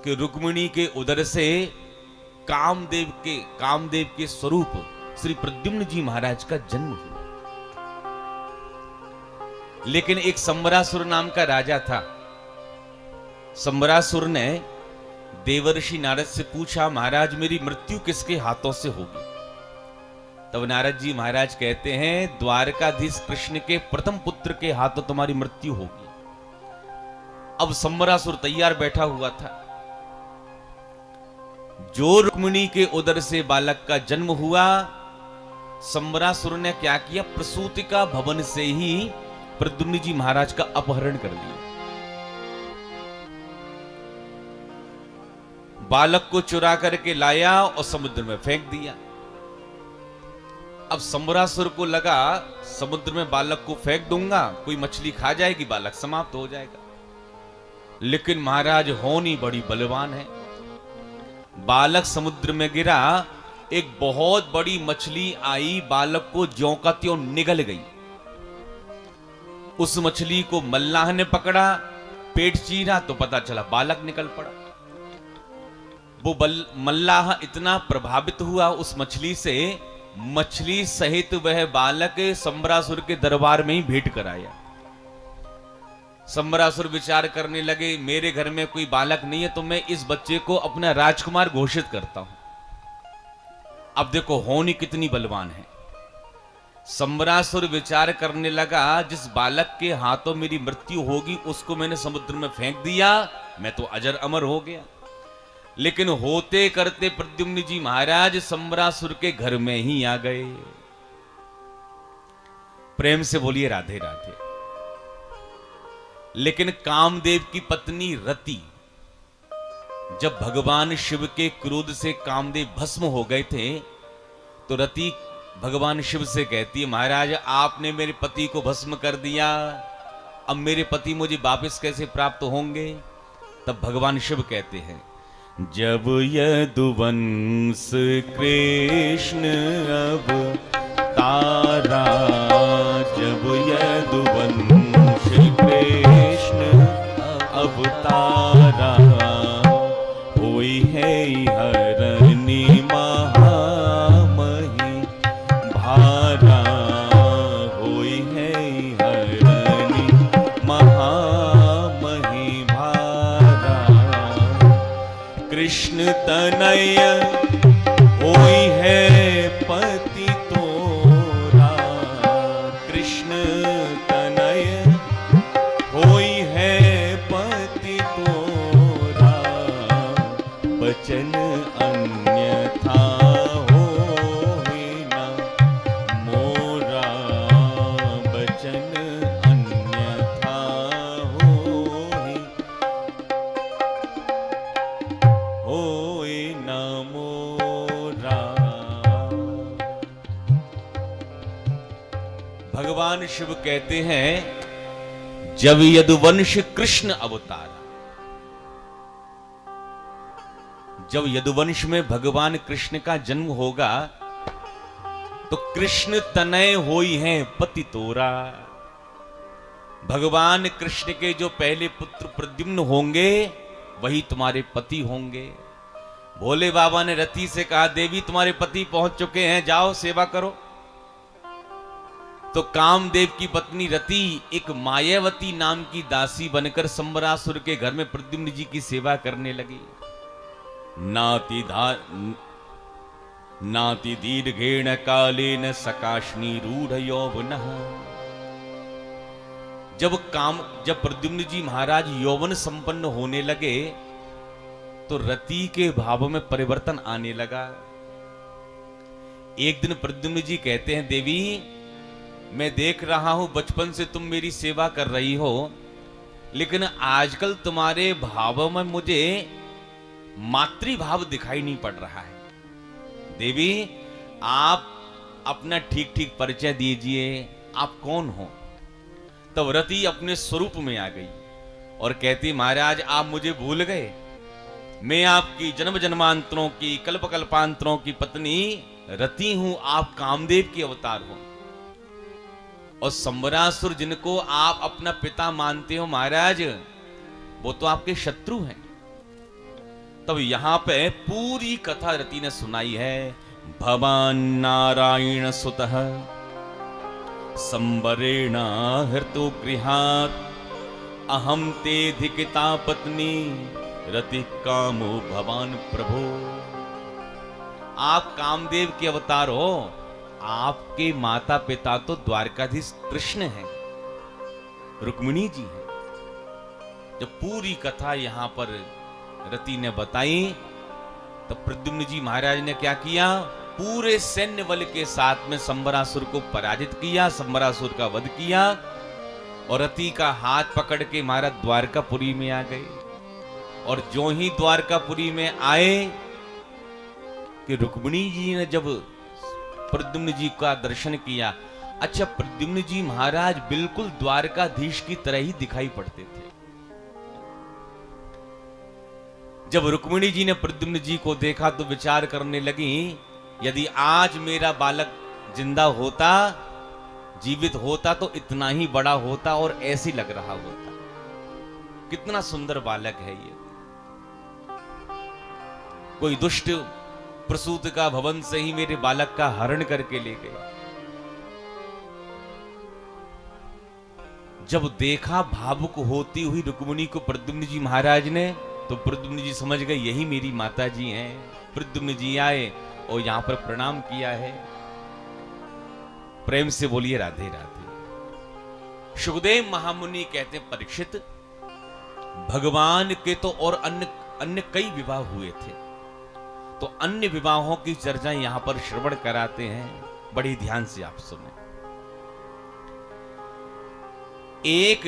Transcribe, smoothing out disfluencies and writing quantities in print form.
कि रुक्मिणी के उदर से कामदेव के स्वरूप श्री प्रद्युम्न जी महाराज का जन्म हुआ। लेकिन एक संबरासुर नाम का राजा था। संबरासुर ने देवर्षि नारद से पूछा, महाराज मेरी मृत्यु किसके हाथों से होगी? तब नारद जी महाराज कहते हैं, द्वारकाधीश कृष्ण के प्रथम पुत्र के हाथों तुम्हारी मृत्यु होगी। अब संबरासुर तैयार बैठा हुआ था। जो रुक्मिणी के उदर से बालक का जन्म हुआ, संबरासुर ने क्या किया, प्रसूतिका भवन से ही प्रद्युम्न जी महाराज का अपहरण कर दिया। बालक को चुरा करके लाया और समुद्र में फेंक दिया। अब संबरासुर को लगा, समुद्र में बालक को फेंक दूंगा, कोई मछली खा जाएगी, बालक समाप्त हो जाएगा। लेकिन महाराज होनी बड़ी बलवान है। बालक समुद्र में गिरा, एक बहुत बड़ी मछली आई, बालक को ज्यों का त्यों निगल गई। उस मछली को मल्लाह ने पकड़ा, पेट चीरा तो पता चला बालक निकल पड़ा। वो मल्लाह इतना प्रभावित हुआ उस मछली से, मछली सहित वह बालक संबरासुर के दरबार में ही भेंट कराया। संबरासुर विचार करने लगे, मेरे घर में कोई बालक नहीं है तो मैं इस बच्चे को अपना राजकुमार घोषित करता हूं। अब देखो होनी कितनी बलवान है। संबरासुर विचार करने लगा, जिस बालक के हाथों मेरी मृत्यु होगी उसको मैंने समुद्र में फेंक दिया, मैं तो अजर अमर हो गया। लेकिन होते करते प्रद्युम्न जी महाराज संबरासुर के घर में ही आ गए। प्रेम से बोलिए राधे राधे। लेकिन कामदेव की पत्नी रति, जब भगवान शिव के क्रोध से कामदेव भस्म हो गए थे, तो रति भगवान शिव से कहती है, महाराज आपने मेरे पति को भस्म कर दिया, अब मेरे पति मुझे वापस कैसे प्राप्त होंगे? तब भगवान शिव कहते हैं, जब यदुवंश कृष्ण अवतारा, जब यदुवंश कृष्ण अवतारा, होई है हरनी महामही भारा, होई है हरनी महामही भारा, कृष्ण तनय होई है पति तोरा, कृष्ण तनय होई है पति तोरा, बचन अन्यथा होई न मोरा, बचन अन्यथा होई न मोरा। भगवान शिव कहते हैं, जब यदुवंश कृष्ण अवतार, जब यदुवंश में भगवान कृष्ण का जन्म होगा तो कृष्ण तनय होई है पति तोरा। भगवान कृष्ण के जो पहले पुत्र प्रद्युम्न होंगे वही तुम्हारे पति होंगे। भोले बाबा ने रति से कहा, देवी तुम्हारे पति पहुंच चुके हैं, जाओ सेवा करो। तो कामदेव की पत्नी रति एक मायावती नाम की दासी बनकर संबरासुर के घर में प्रद्युम्न जी की सेवा करने लगी। नाति दीर्घेण कालेन सकाशनी रूढ़ यौवनः। जब प्रद्युम्न जी महाराज यौवन संपन्न होने लगे तो रति के भाव में परिवर्तन आने लगा। एक दिन प्रद्युम्न जी कहते हैं, देवी मैं देख रहा हूं बचपन से तुम मेरी सेवा कर रही हो, लेकिन आजकल तुम्हारे भाव में मुझे मातृभाव दिखाई नहीं पड़ रहा है। देवी आप अपना ठीक ठीक परिचय दीजिए, आप कौन हो? तब रति अपने स्वरूप में आ गई और कहती, महाराज आप मुझे भूल गए, मैं आपकी जन्म जन्मांतरों की कल्प कल्पांतरों की पत्नी रति हूं, आप कामदेव के अवतार हो। और संबरासुर जिनको आप अपना पिता मानते हो महाराज, वो तो आपके शत्रु हैं। तब यहां पे पूरी कथा रति ने सुनाई है। भवान नारायण सुतः संबरेण हृतो गृहात् अहम ते धिकिता पत्नी रति कामो भवान प्रभो। आप कामदेव के अवतार हो, आपके माता पिता तो द्वारकाधीश कृष्ण हैं, रुक्मिणी जी हैं। जब पूरी कथा यहां पर रति ने बताई तो प्रद्युम्न जी महाराज ने क्या किया, पूरे सैन्य बल के साथ में संबरासुर को पराजित किया, संबरासुर का वध किया और रति का हाथ पकड़ के महाराज द्वारकापुरी में आ गए। और जो ही द्वारकापुरी में आए कि रुक्मिणी जी ने जब प्रद्युम्न जी का दर्शन किया, अच्छा प्रद्युम्न जी महाराज बिल्कुल द्वारकाधीश की तरह ही दिखाई पड़ते थे। जब रुक्मिणी जी ने प्रद्युम्न जी को देखा तो विचार करने लगी, यदि आज मेरा बालक जिंदा होता, जीवित होता तो इतना ही बड़ा होता और ऐसे लग रहा होता। कितना सुंदर बालक है ये। कोई दुष्ट प्रसूत का भवन से ही मेरे बालक का हरण करके ले गए। जब देखा भावुक होती हुई रुक्मिणी को प्रद्युम्न जी महाराज ने, तो प्रद्युम्न जी समझ गए यही मेरी माता जी हैं। प्रद्युम्न जी आए और यहां पर प्रणाम किया है। प्रेम से बोलिए राधे राधे। सुखदेव महामुनि कहते हैं, परीक्षित भगवान के तो और अन्य कई विवाह हुए थे, तो अन्य विवाहों की चर्चा यहां पर श्रवण कराते हैं, बड़ी ध्यान से आप सुने। एक